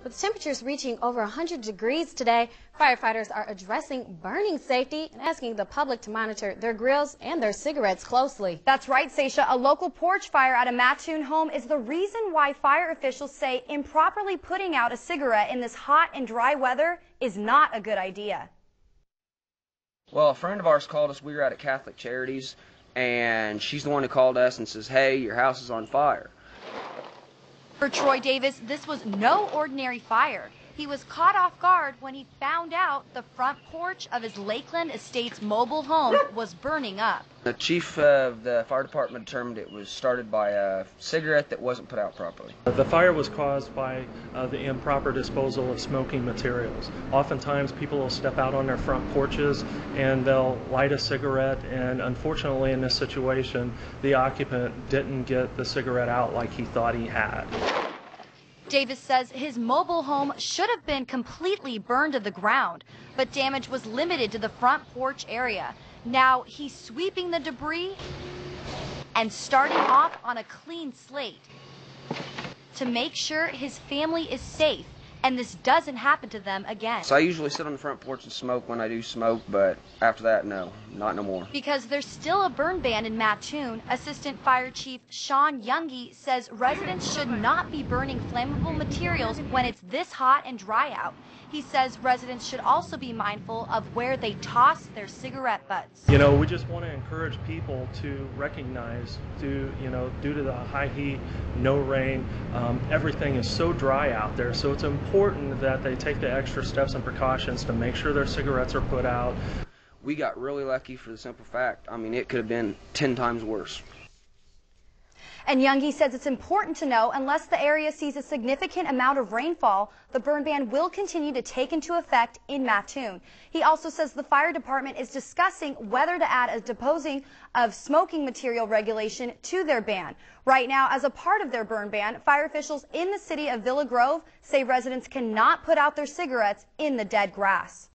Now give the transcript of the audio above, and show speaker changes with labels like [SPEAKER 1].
[SPEAKER 1] With temperatures reaching over 100 degrees today, firefighters are addressing burning safety and asking the public to monitor their grills and their cigarettes closely.
[SPEAKER 2] That's right, Seisha. A local porch fire at a Mattoon home is the reason why fire officials say improperly putting out a cigarette in this hot and dry weather is not a good idea.
[SPEAKER 3] Well, a friend of ours called us. We were at Catholic Charities, and she's the one who called us and says, "Hey, your house is on fire."
[SPEAKER 2] For Troy Davis, this was no ordinary fire. He was caught off guard when he found out the front porch of his Lakeland Estates mobile home was burning up.
[SPEAKER 3] The chief of the fire department determined it was started by a cigarette that wasn't put out properly.
[SPEAKER 4] The fire was caused by the improper disposal of smoking materials. Oftentimes people will step out on their front porches and they'll light a cigarette, and unfortunately in this situation the occupant didn't get the cigarette out like he thought he had.
[SPEAKER 2] Davis says his mobile home should have been completely burned to the ground, but damage was limited to the front porch area. Now he's sweeping the debris and starting off on a clean slate to make sure his family is safe and this doesn't happen to them again.
[SPEAKER 3] So I usually sit on the front porch and smoke when I do smoke, but after that, no, not no more.
[SPEAKER 2] Because there's still a burn ban in Mattoon, Assistant Fire Chief Junge says residents should not be burning flammable materials when it's this hot and dry out. He says residents should also be mindful of where they toss their cigarette butts.
[SPEAKER 4] You know, we just want to encourage people to recognize, due to the high heat, no rain, everything is so dry out there, so it's important that they take the extra steps and precautions to make sure their cigarettes are put out.
[SPEAKER 3] We got really lucky for the simple fact, I mean, it could have been 10 times worse.
[SPEAKER 2] And Junge says it's important to know, unless the area sees a significant amount of rainfall, the burn ban will continue to take into effect in Mattoon. He also says the fire department is discussing whether to add a disposing of smoking material regulation to their ban. Right now, as a part of their burn ban, fire officials in the city of Villa Grove say residents cannot put out their cigarettes in the dead grass.